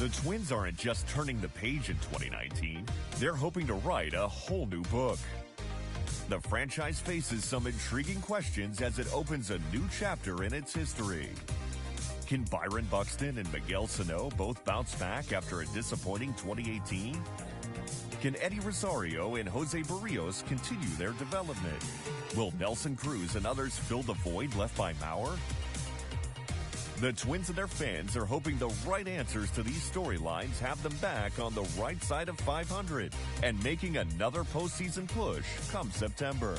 The Twins aren't just turning the page in 2019, they're hoping to write a whole new book. The franchise faces some intriguing questions as it opens a new chapter in its history. Can Byron Buxton and Miguel Sano both bounce back after a disappointing 2018? Can Eddie Rosario and Jose Barrios continue their development? Will Nelson Cruz and others fill the void left by Mauer? The Twins and their fans are hoping the right answers to these storylines have them back on the right side of 500 and making another postseason push come September.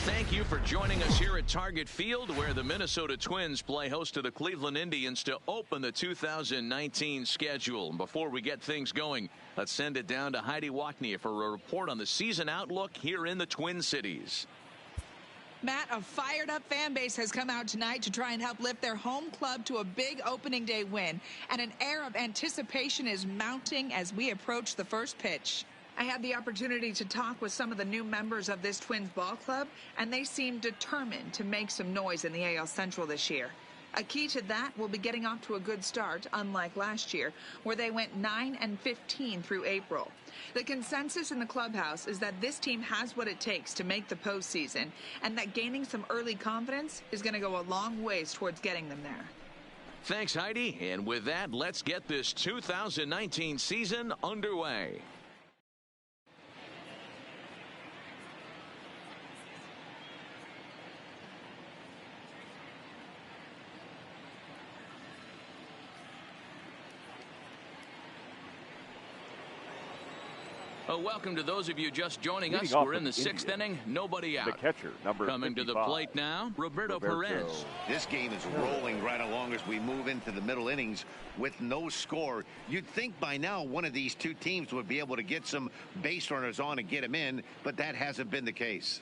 Thank you for joining us here at Target Field, where the Minnesota Twins play host to the Cleveland Indians to open the 2019 schedule. Before we get things going, let's send it down to Heidi Wachnia for a report on the season outlook here in the Twin Cities. Matt, a fired-up fan base has come out tonight to try and help lift their home club to a big opening day win, and an air of anticipation is mounting as we approach the first pitch. I had the opportunity to talk with some of the new members of this Twins ball club, and they seem determined to make some noise in the AL Central this year. A key to that will be getting off to a good start, unlike last year, where they went 9-15 through April. The consensus in the clubhouse is that this team has what it takes to make the postseason, and that gaining some early confidence is going to go a long ways towards getting them there. Thanks, Heidi. And with that, let's get this 2019 season underway. Welcome to those of you just joining us. We're in the sixth inning. Nobody out. The catcher, number Coming 55. to the plate now, Roberto Perez. This game is rolling right along as we move into the middle innings with no score. You'd think by now one of these two teams would be able to get some base runners on and get them in, but that hasn't been the case.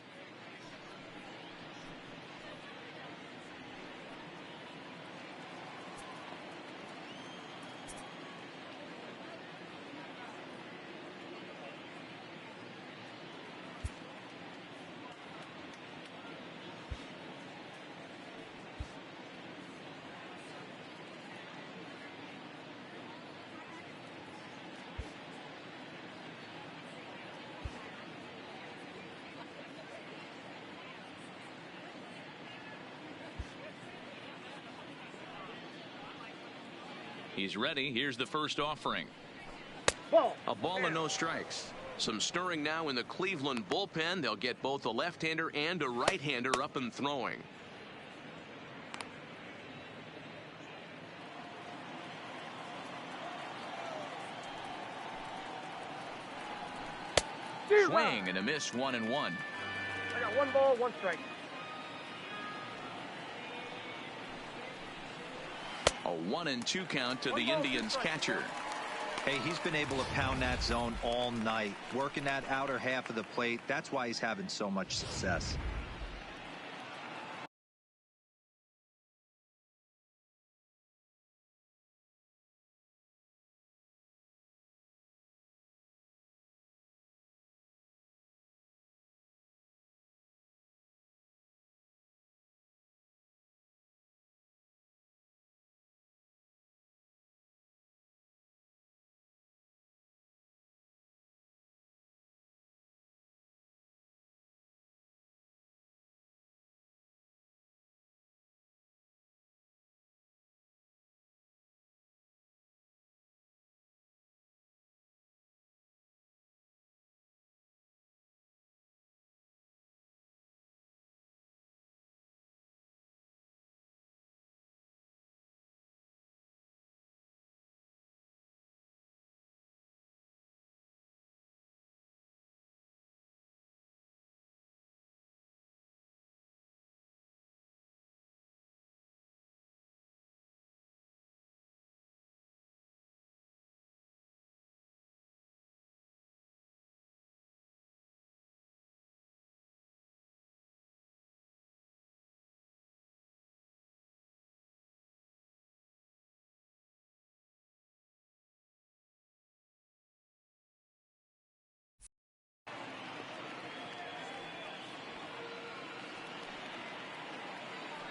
He's ready. Here's the first offering. A ball and no strikes. Some stirring now in the Cleveland bullpen. They'll get both a left-hander and a right-hander up and throwing. Swing and a miss, 1-1. I got 1 ball, 1 strike. A 1-2 count to the Indians catcher. Hey, he's been able to pound that zone all night, working that outer half of the plate. That's why he's having so much success.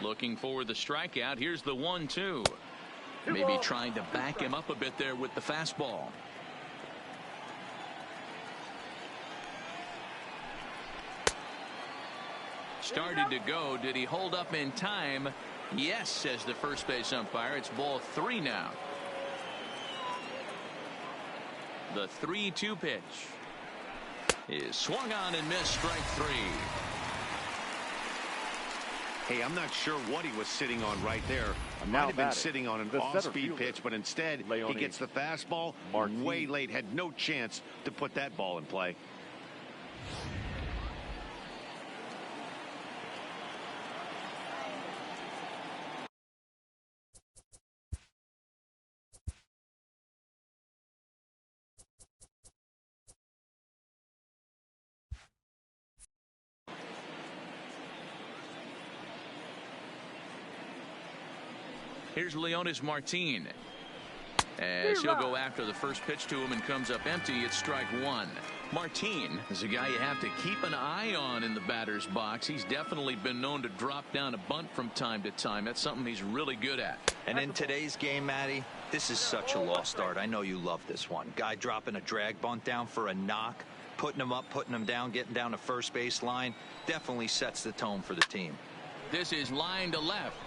Looking for the strikeout. Here's the 1-2. Maybe trying to back him up a bit there with the fastball. Started to go. Did he hold up in time? Yes, says the first base umpire. It's ball 3 now. The 3-2 pitch is swung on and missed. Strike 3. Hey, I'm not sure what he was sitting on right there. Might have been sitting on an off-speed pitch, but instead he gets the fastball way late. Had no chance to put that ball in play. Here's Leonis Martin. As he'll go after the first pitch to him and comes up empty. It's strike 1. Martin is a guy you have to keep an eye on in the batter's box. He's definitely been known to drop down a bunt from time to time. That's something he's really good at. And in today's game, Matty, this is such a lost start. I know you love this one. Guy dropping a drag bunt down for a knock, putting him up, putting him down, getting down to first base line. Definitely sets the tone for the team. This is line to left.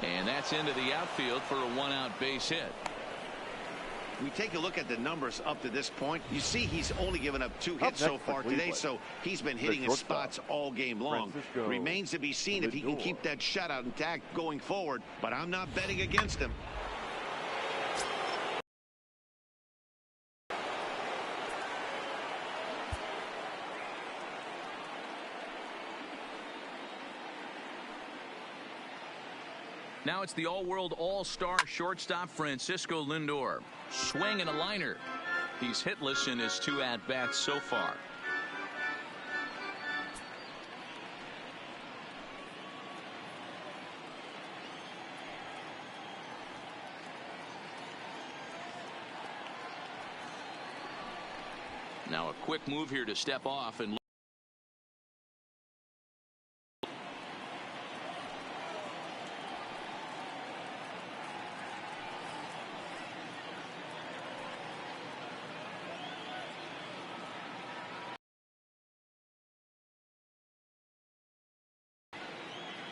And that's into the outfield for a 1-out base hit. We take a look at the numbers up to this point. You see he's only given up 2 hits so far today, so he's been hitting his spots all game long. Remains to be seen if he can keep that shutout intact going forward, but I'm not betting against him. Now it's the all-world all-star shortstop Francisco Lindor. Swing and a liner. He's hitless in his 2 at-bats so far. Now a quick move here to step off and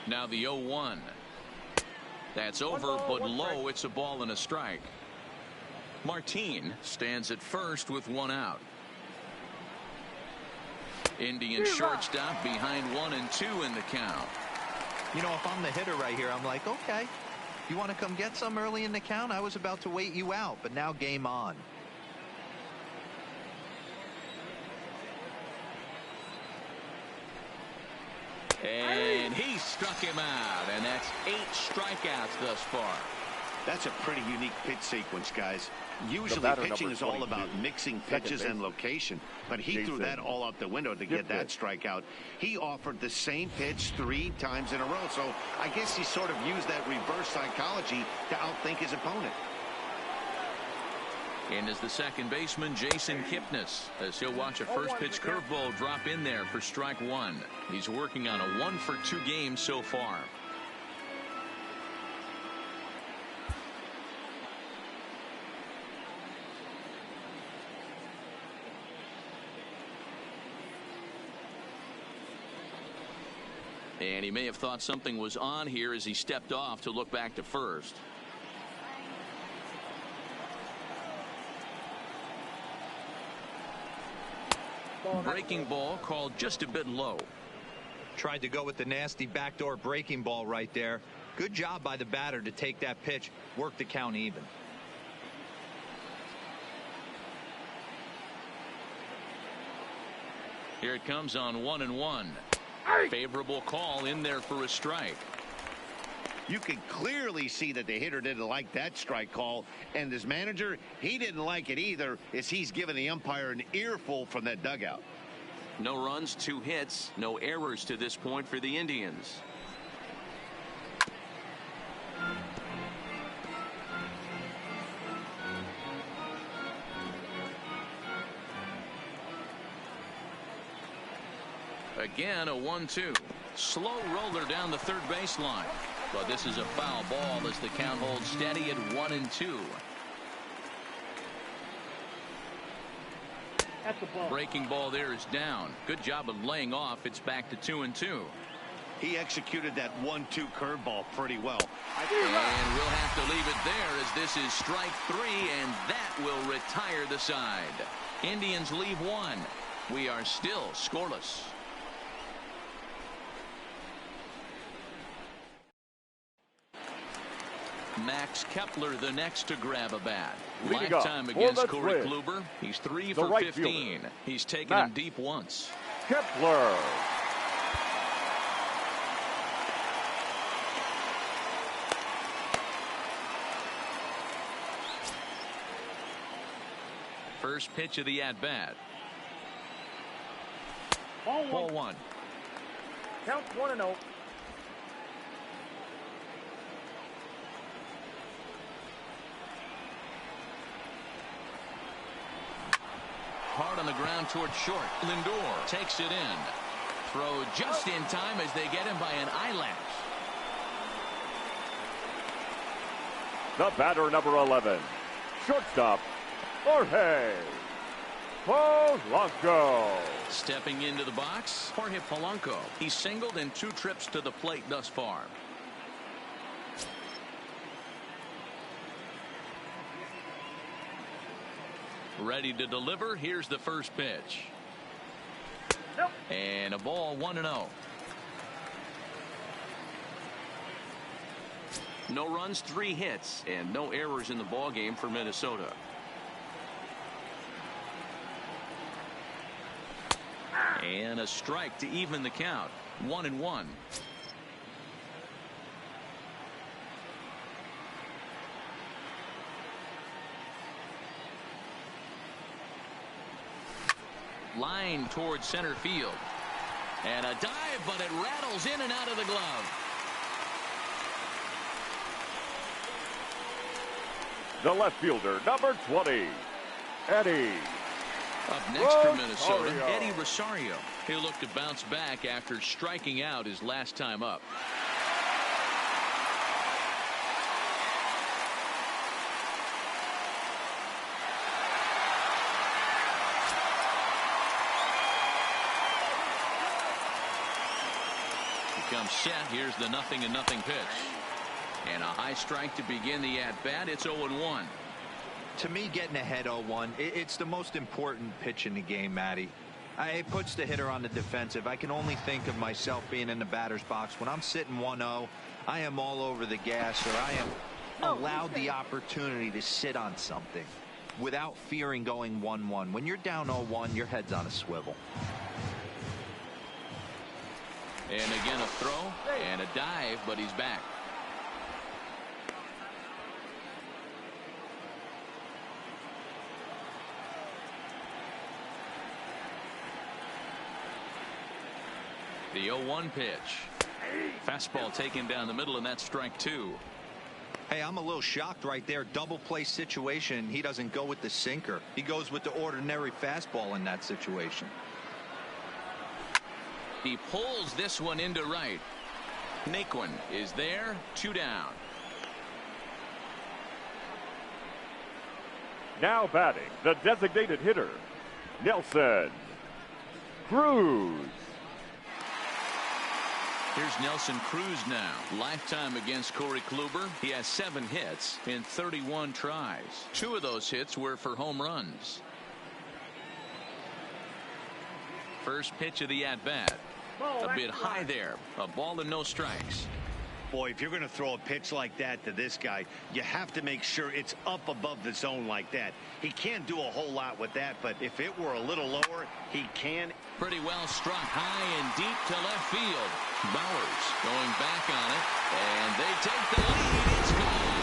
now the 0-1. That's over, but low. It's a ball and a strike. Martin stands at first with 1 out. Indian shortstop behind 1 and 2 in the count. You know, if I'm the hitter right here, I'm like, okay, you want to come get some early in the count? I was about to wait you out, but now game on. And he struck him out, and that's 8 strikeouts thus far. That's a pretty unique pitch sequence, guys. Usually pitching is all about mixing pitches and location, but he threw that all out the window to get that strikeout. He offered the same pitch 3 times in a row, so I guess he sort of used that reverse psychology to outthink his opponent. And as the second baseman, Jason Kipnis, as he'll watch a first pitch curveball drop in there for strike 1. He's working on a 1-for-2 game so far. And he may have thought something was on here as he stepped off to look back to first. Breaking ball called just a bit low. Tried to go with the nasty backdoor breaking ball right there. Good job by the batter to take that pitch, work the count even. Here it comes on 1-1. Favorable call in there for a strike. You can clearly see that the hitter didn't like that strike call, and his manager, he didn't like it either, as he's given the umpire an earful from that dugout. No runs, 2 hits, no errors to this point for the Indians. Again, a 1-2. Slow roller down the third baseline. But this is a foul ball as the count holds steady at 1-2. That's the ball. Breaking ball there is down. Good job of laying off. It's back to 2-2. He executed that 1-2 curveball pretty well. And we'll have to leave it there as this is strike 3, and that will retire the side. Indians leave 1. We are still scoreless. Max Kepler the next to grab a bat. Lifetime against Corey Kluber. He's 3 for 15. He's taken him deep once. Kepler. First pitch of the at-bat. Ball 1. Count 1-0. Hard on the ground toward short. Lindor takes it in. Throw just in time as they get him by an eyelash. The batter, number 11. Shortstop, Jorge Polanco. Stepping into the box, Jorge Polanco. He's singled in 2 trips to the plate thus far. Ready to deliver. Here's the first pitch. Nope. And a ball 1-0. No runs, 3 hits, and no errors in the ball game for Minnesota. And a strike to even the count. 1-1. Line towards center field. And a dive, but it rattles in and out of the glove. The left fielder, number 20, Eddie. Up next for Rosario. Minnesota, Eddie Rosario. He'll look to bounce back after striking out his last time up. Comes set. Here's the 0-0 pitch. And a high strike to begin the at-bat. It's 0-1. To me, getting ahead 0-1, it's the most important pitch in the game, Matty. It puts the hitter on the defensive. I can only think of myself being in the batter's box. When I'm sitting 1-0, I am all over the gas, or I am allowed the opportunity to sit on something without fearing going 1-1. When you're down 0-1, your head's on a swivel. And again a throw and a dive, but he's back. The 0-1 pitch. Fastball taken down the middle, and that's strike 2. Hey, I'm a little shocked right there. Double play situation. He doesn't go with the sinker. He goes with the ordinary fastball in that situation. He pulls this one into right. Naquin is there. 2 down. Now batting, the designated hitter, Nelson Cruz. Here's Nelson Cruz now. Lifetime against Corey Kluber. He has 7 hits in 31 tries. 2 of those hits were for home runs. First pitch of the at-bat. A bit high there. A ball and no strikes. Boy, if you're going to throw a pitch like that to this guy, you have to make sure it's up above the zone like that. He can't do a whole lot with that, but if it were a little lower, he can. Pretty well struck high and deep to left field. Bowers going back on it, and they take the lead. It's gone.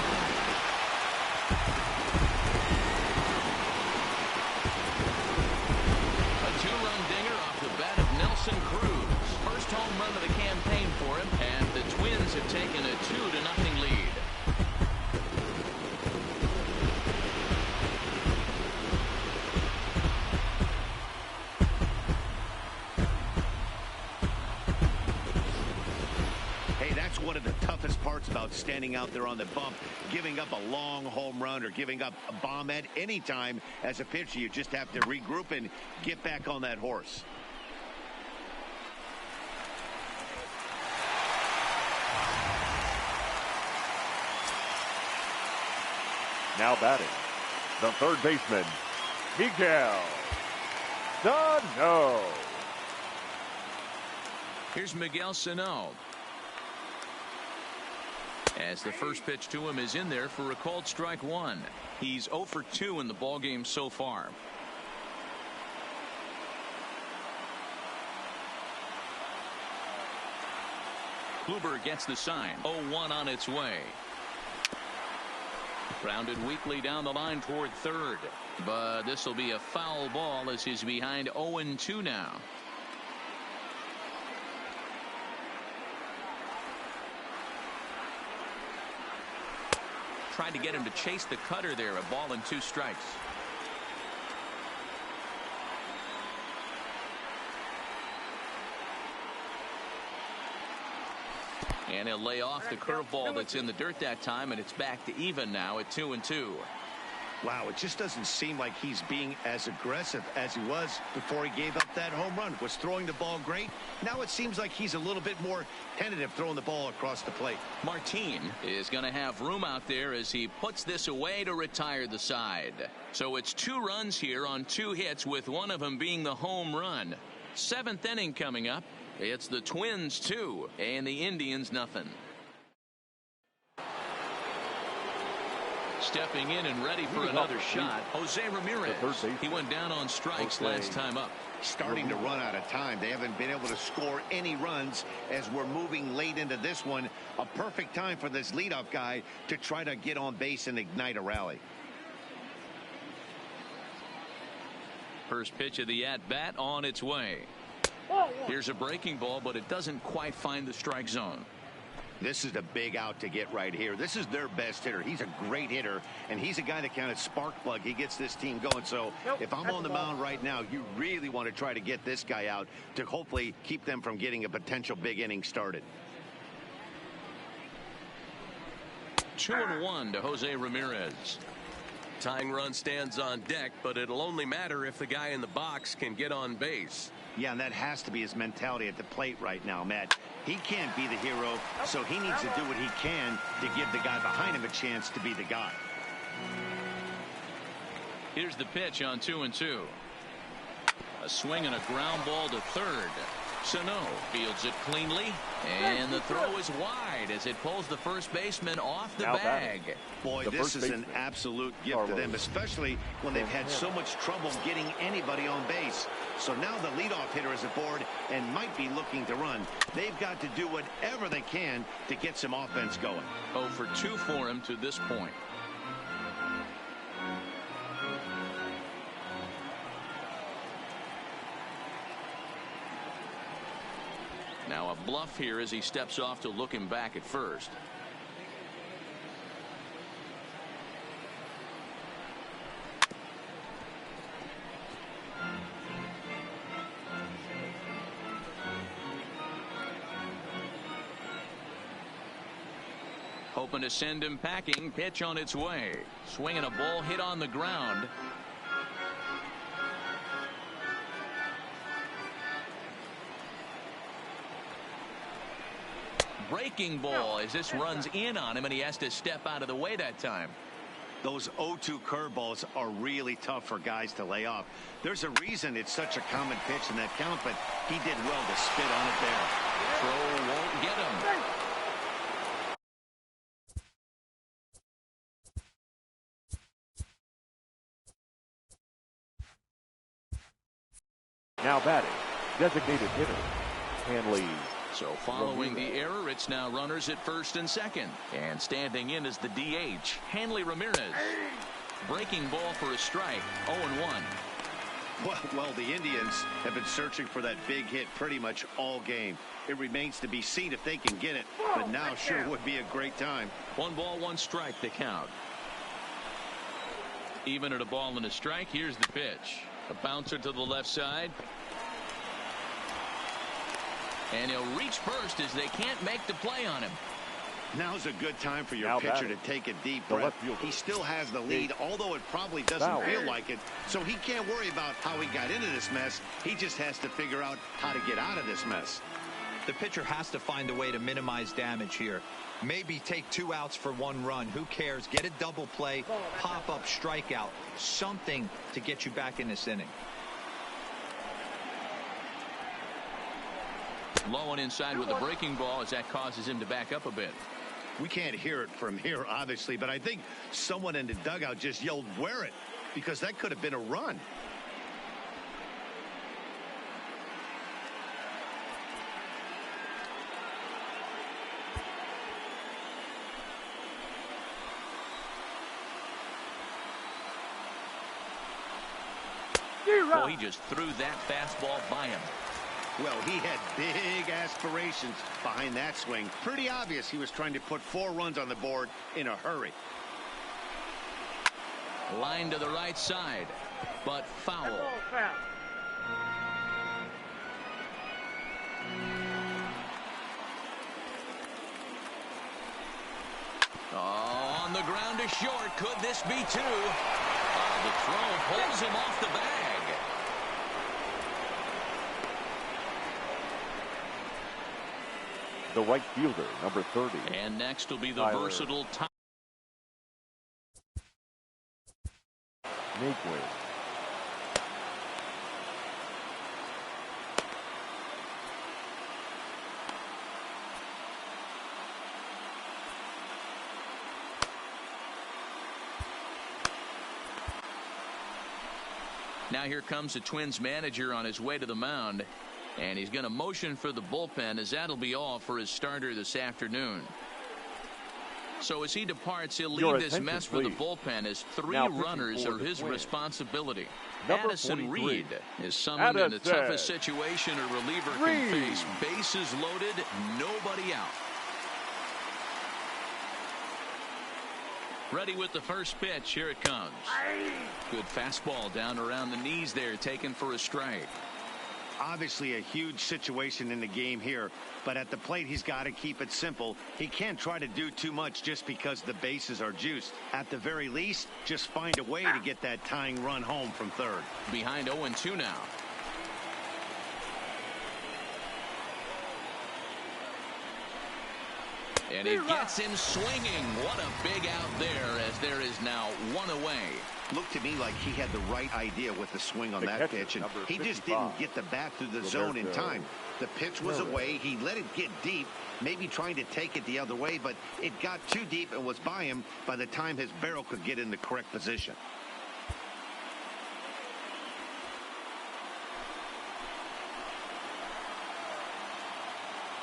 A 2-run dinger off the bat of Nelson Cruz. First home run of the campaign for him, and the Twins have taken a 2-0 lead. That's one of the toughest parts about standing out there on the bump. Giving up a long home run or giving up a bomb at any time as a pitcher, you just have to regroup and get back on that horse. Now batting, the third baseman, Miguel Sano. Here's Miguel Sano. As the first pitch to him is in there for a called strike one. He's 0 for 2 in the ballgame so far. Kluber gets the sign. 0-1 on its way. Grounded weakly down the line toward third. But this will be a foul ball as he's behind 0-2 now. Tried to get him to chase the cutter there. A ball and 2 strikes. And he'll lay off the curveball that's in the dirt that time, and it's back to even now at 2-2. Wow, it just doesn't seem like he's being as aggressive as he was before he gave up that home run. Was throwing the ball great. Now it seems like he's a little bit more tentative throwing the ball across the plate. Martin is going to have room out there as he puts this away to retire the side. So it's 2 runs here on 2 hits, with one of them being the home run. 7th inning coming up. It's the Twins 2 and the Indians nothing. Stepping in and ready for another shot, Jose Ramirez. He went down on strikes last time up. Starting to run out of time. They haven't been able to score any runs as we're moving late into this one. A perfect time for this leadoff guy to try to get on base and ignite a rally. First pitch of the at-bat on its way. Here's a breaking ball, but it doesn't quite find the strike zone. This is a big out to get right here. This is their best hitter. He's a great hitter, and he's a guy that kind of spark plug. He gets this team going. So if I'm on the mound right now, you really want to try to get this guy out to hopefully keep them from getting a potential big inning started. 2-1 to Jose Ramirez. Tying run stands on deck, but it'll only matter if the guy in the box can get on base. Yeah, and that has to be his mentality at the plate right now, Matt. He can't be the hero, so he needs to do what he can to give the guy behind him a chance to be the guy. Here's the pitch on 2-2. A swing and a ground ball to third. Sano fields it cleanly, and the throw is wide as it pulls the first baseman off the bag. Boy, this is an absolute gift to them, especially when they've had so much trouble getting anybody on base. So now the leadoff hitter is aboard and might be looking to run. They've got to do whatever they can to get some offense going. 0 for 2 for him to this point. Now a bluff here as he steps off to look him back at first. Hoping to send him packing. Pitch on its way. Swinging a ball hit on the ground. Breaking ball as this runs in on him, and he has to step out of the way that time. Those 0-2 curveballs are really tough for guys to lay off. There's a reason it's such a common pitch in that count, but he did well to spit on it there. Throw won't get him. Now batting, designated hitter, Hanley. So following the error, it's now runners at first and second. And standing in is the DH, Hanley Ramirez. Breaking ball for a strike, 0-1. Well, the Indians have been searching for that big hit pretty much all game. It remains to be seen if they can get it, but now sure would be a great time. 1 ball, 1 strike to count. Even at a ball and a strike, here's the pitch. A bouncer to the left side. And he'll reach first as they can't make the play on him. Now's a good time for your pitcher to take a deep breath. He still has the lead, although it probably doesn't feel like it. So he can't worry about how he got into this mess. He just has to figure out how to get out of this mess. The pitcher has to find a way to minimize damage here. Maybe take 2 outs for 1 run. Who cares? Get a double play, pop-up strikeout, something to get you back in this inning. Low and inside with the breaking ball as that causes him to back up a bit. We can't hear it from here, obviously, but I think someone in the dugout just yelled, "Wear it," because that could have been a run. Well, he just threw that fastball by him. Well, he had big aspirations behind that swing. Pretty obvious he was trying to put 4 runs on the board in a hurry. Line to the right side, but foul. Oh, on the ground to short. Could this be 2? The throw pulls him off the bag. The right fielder, number 30. And next will be the versatile top. Make way. Now here comes the Twins manager on his way to the mound. And he's going to motion for the bullpen, as that'll be all for his starter this afternoon. So as he departs, he'll leave this mess for the bullpen as 3 runners are his responsibility. Addison Reed is summoned in the toughest situation a reliever can face. Bases loaded, nobody out. Ready with the first pitch. Here it comes. Good fastball down around the knees there, taken for a strike. Obviously a huge situation in the game here, but at the plate he's got to keep it simple. He can't try to do too much just because the bases are juiced. At the very least, just find a way to get that tying run home from third. Behind 0-2 now. And it gets him swinging. What a big out there, as there is now 1 away. Looked to me like he had the right idea with the swing on that pitch, and he just didn't get the bat through the zone in time. The pitch was away. He let it get deep, maybe trying to take it the other way, but it got too deep and was by him by the time his barrel could get in the correct position.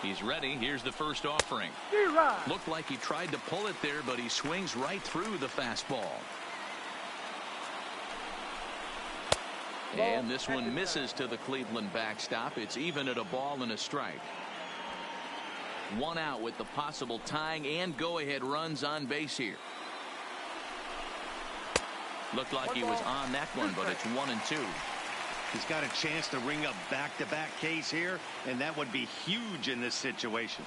He's ready. Here's the first offering. Looked like he tried to pull it there, but he swings right through the fastball. And this one misses to the Cleveland backstop. It's even at a ball and a strike. 1 out with the possible tying and go-ahead runs on base here. Looked like he was on that one, but it's 1-2. He's got a chance to ring up back-to-back Ks here, and that would be huge in this situation.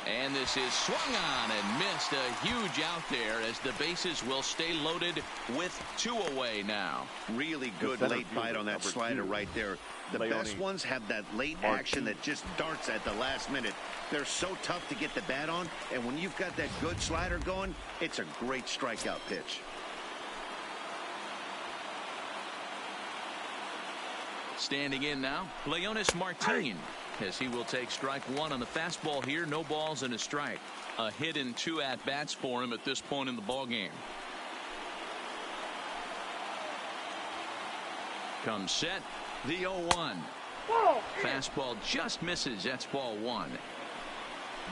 And this is swung on and missed. A huge out there, as the bases will stay loaded with 2 away now. Really good late bite on that slider right there. The best ones have that late action that just darts at the last minute. They're so tough to get the bat on, and when you've got that good slider going, it's a great strikeout pitch. Standing in now, Leonis Martin, as he will take strike 1 on the fastball here. No balls and a strike. A hit in 2 at-bats for him at this point in the ballgame. Comes set, the 0-1. Fastball just misses. That's ball 1.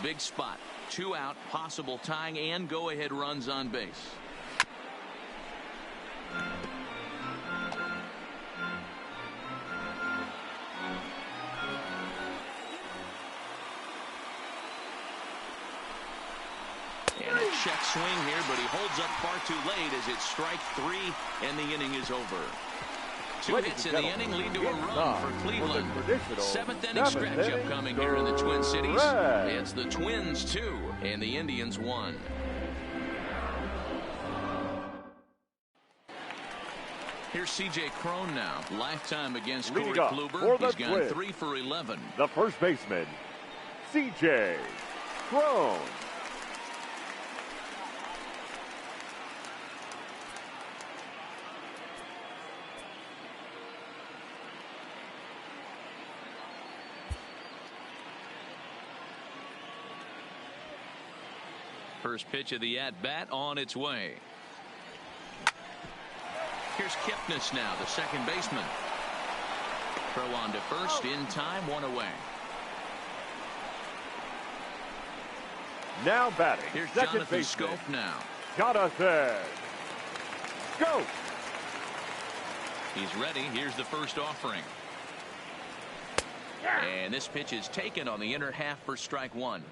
Big spot. 2 out, possible tying and go-ahead runs on base. And a check swing here, but he holds up far too late as it's strike 3 and the inning is over. Two hits in the inning lead to a run for Cleveland. Seventh inning stretch upcoming here in the Twin Cities. It's the Twins 2 and the Indians 1. Here's C.J. Cron now. Lifetime against Corey Kluber. He's gone 3 for 11. The first baseman, C.J. Cron. First pitch of the at-bat on its way. Here's Kipnis now, the second baseman. Throw on to first in time, 1 away. Now batting. Here's second Jonathan baseman, Schoaf now. Jonathan Schoaf. He's ready. Here's the first offering. And this pitch is taken on the inner half for strike 1.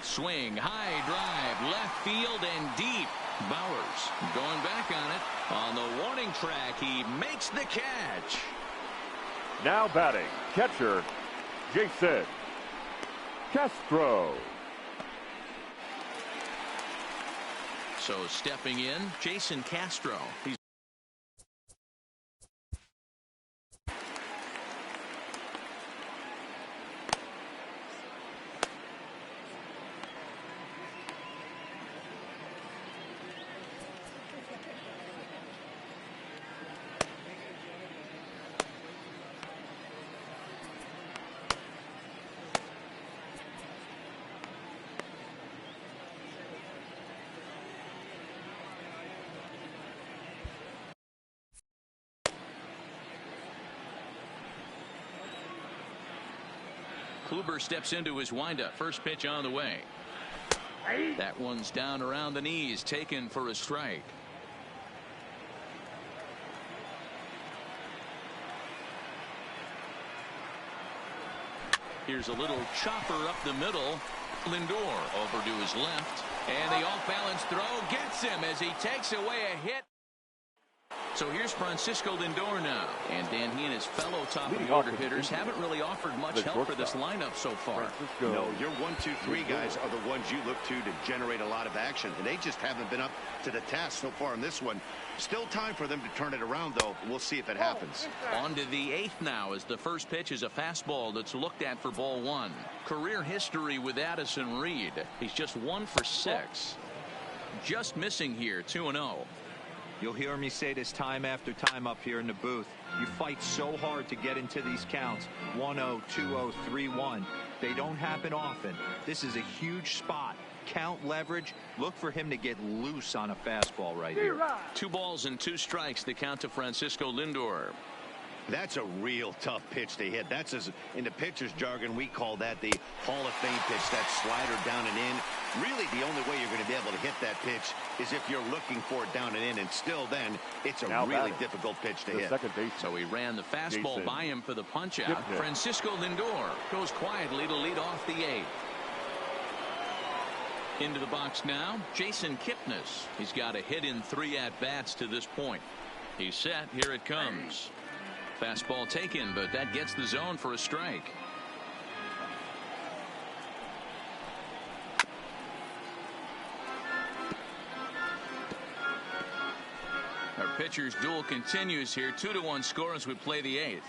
Swing, high drive, left field and deep. Bowers going back on it. On the warning track, he makes the catch. Now batting, catcher, Jason Castro. So stepping in, Jason Castro. He's Kluber steps into his windup. First pitch on the way. That one's down around the knees, taken for a strike. Here's a little chopper up the middle. Lindor over to his left. And the off-balance throw gets him as he takes away a hit. So here's Francisco Lindor now. And Dan, he and his fellow top-of-the-order hitters haven't really offered much help for this lineup so far. No, your 1, 2, 3 guys are the ones you look to generate a lot of action. And they just haven't been up to the task so far in this one. Still time for them to turn it around, though. We'll see if it happens. On to the 8th now as the first pitch is a fastball that's looked at for ball 1. Career history with Addison Reed. He's just 1 for 6. Just missing here, 2-0. You'll hear me say this time after time up here in the booth. You fight so hard to get into these counts. 1-0, 2-0, 3-1. They don't happen often. This is a huge spot. Count leverage. Look for him to get loose on a fastball right here. 2 balls and 2 strikes. The count to Francisco Lindor. That's a real tough pitch to hit. That's, as in the pitcher's jargon, we call that the Hall of Fame pitch, that slider down and in. Really, the only way you're going to be able to hit that pitch is if you're looking for it down and in, and still then, it's a really difficult pitch to hit. So he ran the fastball by him for the punch-out. Francisco Lindor goes quietly to lead off the 8th. Into the box now, Jason Kipnis. He's got a hit in 3 at-bats to this point. He's set. Here it comes. Fastball taken, but that gets the zone for a strike. Our pitcher's duel continues here. 2-1 score as we play the 8th.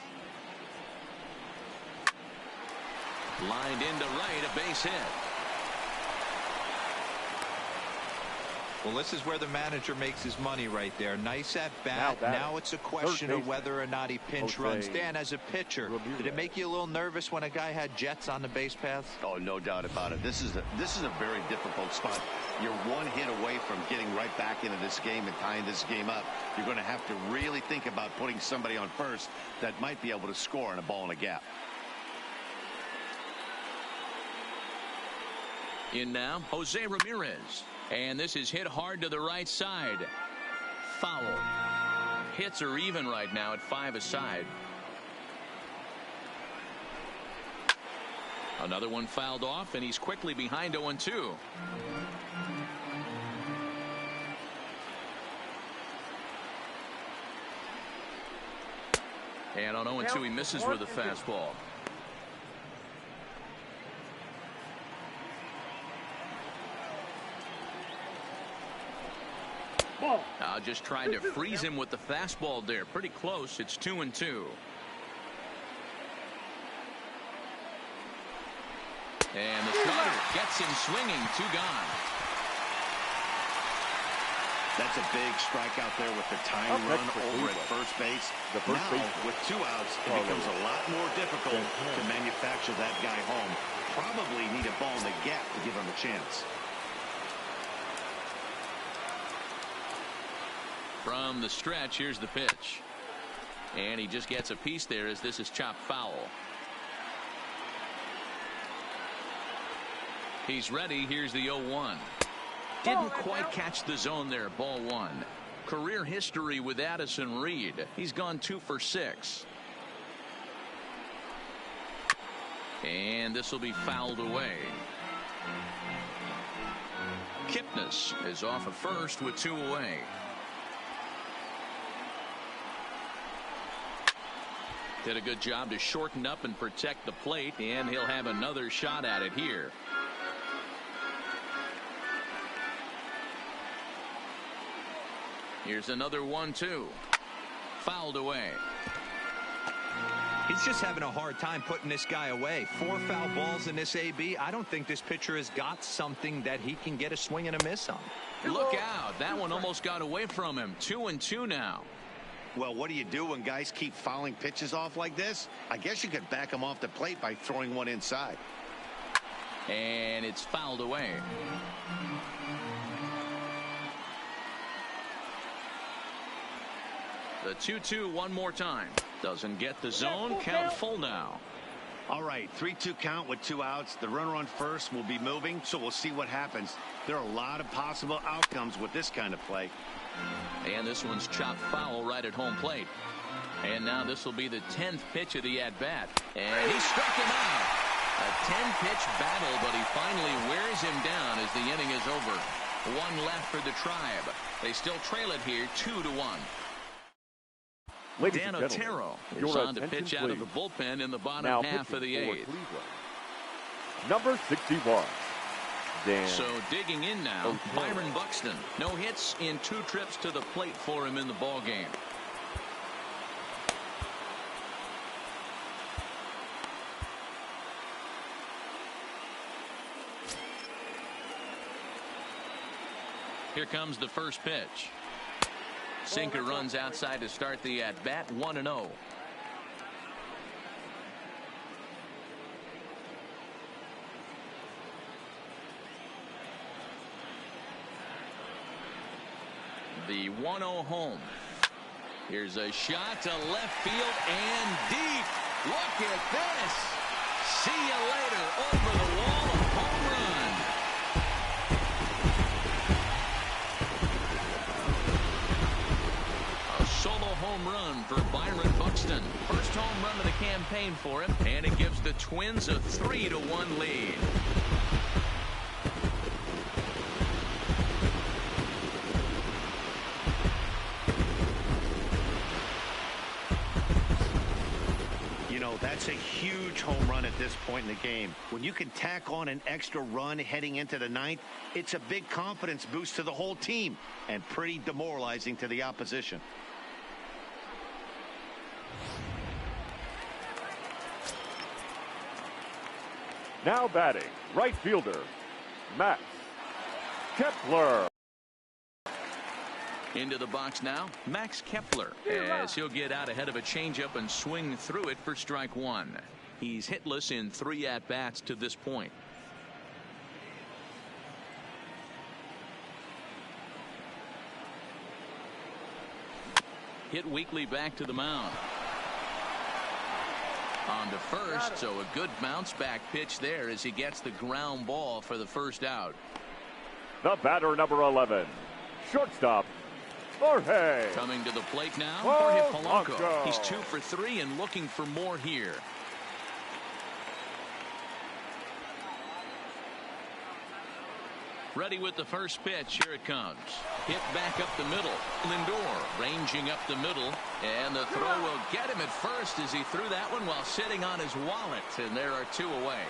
Lined into right, a base hit. Well, this is where the manager makes his money right there. Nice at bat. Now it's a question of whether or not he pinch runs. Dan, as a pitcher, did it make you a little nervous when a guy had jets on the base paths? Oh, no doubt about it. This is a very difficult spot. You're 1 hit away from getting right back into this game and tying this game up. You're going to have to really think about putting somebody on first that might be able to score on a ball in a gap. In now, Jose Ramirez. And this is hit hard to the right side. Foul. Hits are even right now at 5 aside. Another one fouled off, and he's quickly behind 0-2. And on 0-2, he misses with a fastball. Just trying to freeze him with the fastball there. Pretty close. It's 2-2. And the cutter gets him swinging. 2 gone. That's a big strikeout there with the tying run over at first base. Now, with 2 outs, it becomes a lot more difficult to manufacture that guy home. Probably need a ball in the gap to give him a chance. From the stretch, here's the pitch. And he just gets a piece there as this is chopped foul. He's ready. Here's the 0-1. Didn't quite catch the zone there. Ball 1. Career history with Addison Reed. He's gone 2 for 6. And this will be fouled away. Kipnis is off at first with 2 away. Did a good job to shorten up and protect the plate, and he'll have another shot at it here. Here's another 1-2. Fouled away. He's just having a hard time putting this guy away. 4 foul balls in this AB. I don't think this pitcher has got something that he can get a swing and a miss on. Look out. That one almost got away from him. 2-2 now. Well, what do you do when guys keep fouling pitches off like this? I guess you could back them off the plate by throwing one inside. And it's fouled away. The 2-2 one more time. Doesn't get the zone. Count full now. All right, 3-2 count with 2 outs. The runner on first will be moving, so we'll see what happens. There are a lot of possible outcomes with this kind of play. And this one's chopped foul right at home plate. And now this will be the 10th pitch of the at-bat. And he struck him out. A 10-pitch battle, but he finally wears him down as the inning is over. 1 left for the Tribe. They still trail it here 2-1. Dan Otero is on to pitch out of the bullpen in the bottom half of the 8th. Number 61. So digging in now, Byron Buxton. No hits in 2 trips to the plate for him in the ball game. Here comes the first pitch. Sinker runs outside to start the at-bat. 1-0. The 1-0 home. Here's a shot to left field and deep. Look at this. See you later. Over the wall. A home run. A solo home run for Byron Buxton. First home run of the campaign for him, and it gives the Twins a 3-1 lead. That's a huge home run at this point in the game. When you can tack on an extra run heading into the 9th, it's a big confidence boost to the whole team and pretty demoralizing to the opposition. Now batting, right fielder, Max Kepler. Into the box now, Max Kepler, as he'll get out ahead of a changeup and swing through it for strike 1. He's hitless in 3 at-bats to this point. Hit weakly back to the mound. On to first, so a good bounce back pitch there as he gets the ground ball for the first out. The batter, number 11, shortstop, Jorge. Coming to the plate now, Jorge Polanco. He's 2 for 3 and looking for more here. Ready with the first pitch. Here it comes. Hit back up the middle. Lindor ranging up the middle. And the throw will get him at first as he threw that one while sitting on his wallet. And there are 2 away.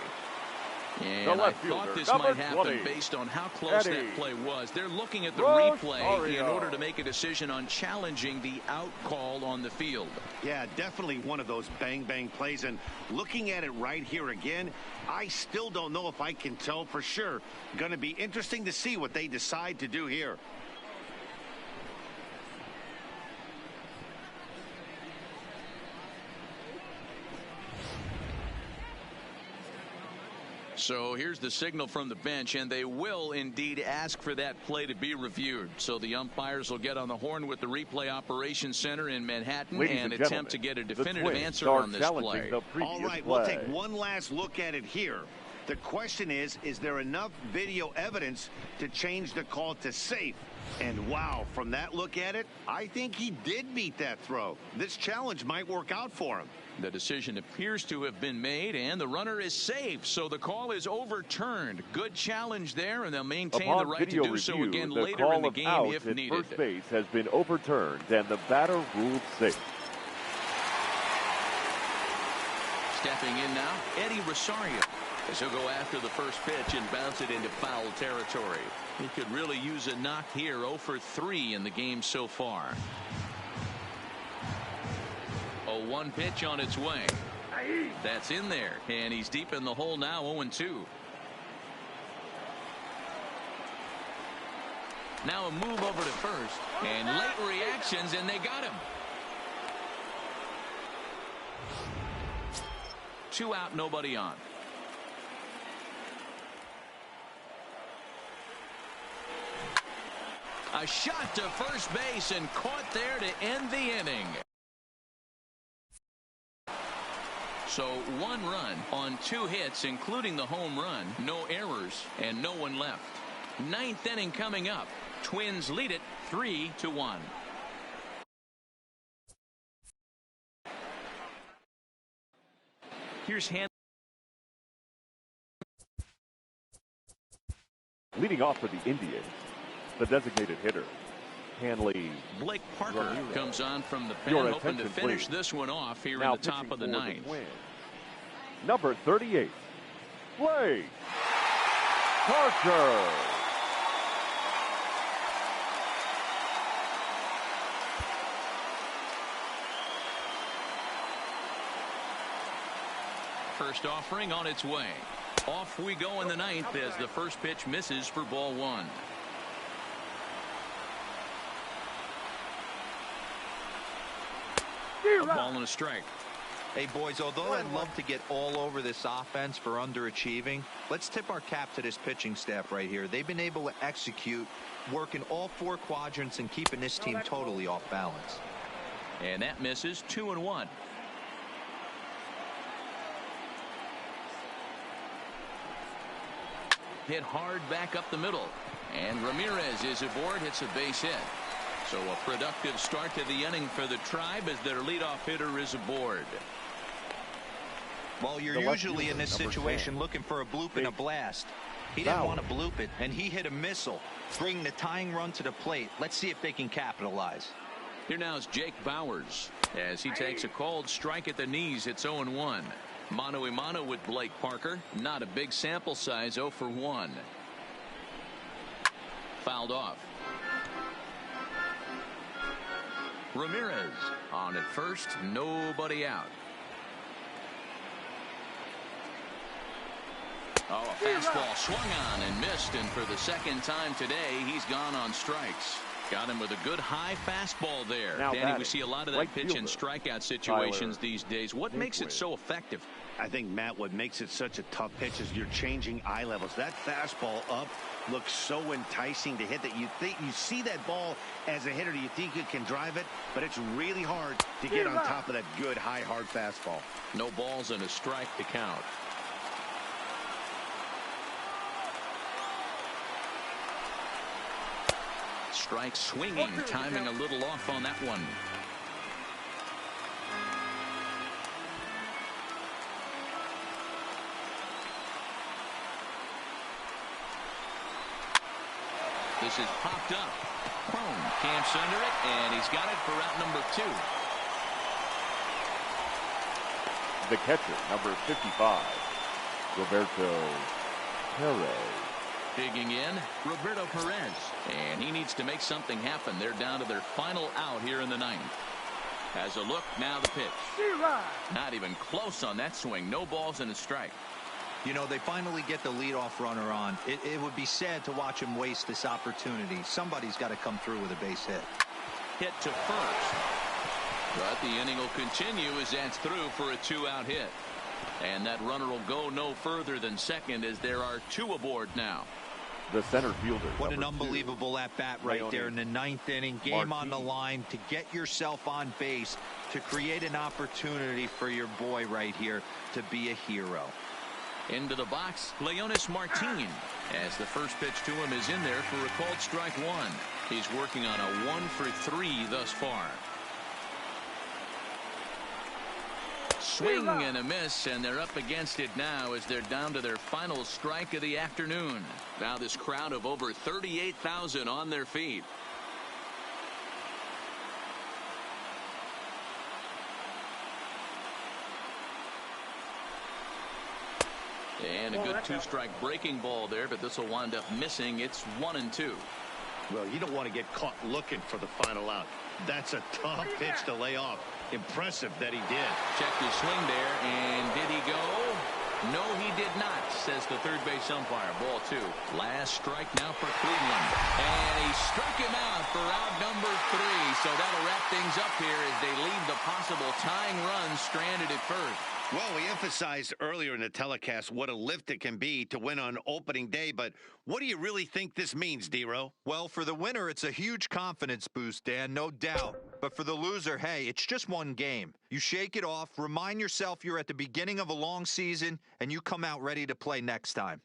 And I thought this might happen based on how close that play was. They're looking at the replay in order to make a decision on challenging the out call on the field. Yeah, definitely one of those bang-bang plays. And looking at it right here again, I still don't know if I can tell for sure. Going to be interesting to see what they decide to do here. So here's the signal from the bench, and they will indeed ask for that play to be reviewed. So the umpires will get on the horn with the replay operations center in Manhattan and attempt to get a definitive answer on this play. All right, we'll take one last look at it here. The question is there enough video evidence to change the call to safe? And wow, from that look at it, I think he did beat that throw. This challenge might work out for him. The decision appears to have been made, and the runner is safe, so the call is overturned. Good challenge there, and they'll maintain the right to do so again later in the game if needed. First base has been overturned, and the batter ruled safe. Stepping in now, Eddie Rosario, as he'll go after the first pitch and bounce it into foul territory. He could really use a knock here. 0 for 3 in the game so far. A 1 pitch on its way. That's in there, and he's deep in the hole now. 0-2. Now a move over to first, and late reactions, and they got him. 2 out, nobody on. A shot to first base and caught there to end the inning. So 1 run on 2 hits, including the home run, no errors, and no one left. 9th inning coming up. Twins lead it 3-1. Here's Hand. Leading off for the Indians, the designated hitter, Hanley. Blake Parker comes on from the pen, hoping to finish this one off here in the top of the 9th. Number 38, Blake Parker. First offering on its way. Off we go in the 9th as the first pitch misses for ball 1. A ball and a strike. Hey, boys, although I'd love to get all over this offense for underachieving, let's tip our cap to this pitching staff right here. They've been able to execute, working all 4 quadrants and keeping this team totally off balance. And that misses. 2-1. Hit hard back up the middle. And Ramirez is aboard, hits a base hit. So a productive start to the inning for the Tribe as their leadoff hitter is aboard. Well, you're usually in this situation looking for a bloop and a blast. He didn't want to bloop it, and he hit a missile, bringing the tying run to the plate. Let's see if they can capitalize. Here now is Jake Bowers as he takes a called strike at the knees. It's 0-1. Mano-a-mano with Blake Parker. Not a big sample size. 0 for 1. Fouled off. Ramirez on at first. Nobody out. Oh, a fastball swung on and missed, and for the second time today, he's gone on strikes. Got him with a good high fastball there. Now Danny, we see a lot of that pitch in strikeout situations these days. What makes it so effective? I think, Matt, what makes it such a tough pitch is you're changing eye levels. That fastball up looks so enticing to hit that you see that ball as a hitter, you think you can drive it, but it's really hard to get on top of that good high hard fastball. No balls and a strike to count. Strike swinging, timing a little off on that one. This is popped up. Crone camps under it, and he's got it for out number 2. The catcher, number 55, Roberto Perez. Digging in, Roberto Perez. And he needs to make something happen. They're down to their final out here in the 9th. Has a look, now the pitch. Not even close on that swing. No balls and a strike. You know, they finally get the leadoff runner on. It would be sad to watch him waste this opportunity. Somebody's got to come through with a base hit. Hit to first. But the inning will continue as that's through for a 2-out hit. And that runner will go no further than second as there are 2 aboard now. The center fielder. What an unbelievable at-bat right there in the 9th inning. Game on the line to get yourself on base, to create an opportunity for your boy right here to be a hero. Into the box, Leonis Martin, as the first pitch to him is in there for a called strike 1. He's working on a 1-for-3 thus far. Swing and a miss, and they're up against it now as they're down to their final strike of the afternoon. Now this crowd of over 38,000 on their feet. And a good 2-strike breaking ball there, but this will wind up missing. It's 1-2. Well, you don't want to get caught looking for the final out. That's a tough pitch to lay off. Impressive that he did. Checked his swing there, and did he go? No, he did not, says the third base umpire. Ball 2. Last strike now for Cleveland. And he struck him out for out number 3. So that'll wrap things up here as they leave the possible tying run stranded at first. Well, we emphasized earlier in the telecast what a lift it can be to win on opening day, but what do you really think this means, D-Row? Well, for the winner, it's a huge confidence boost, Dan, no doubt. But for the loser, hey, it's just one game. You shake it off, remind yourself you're at the beginning of a long season, and you come out ready to play next time.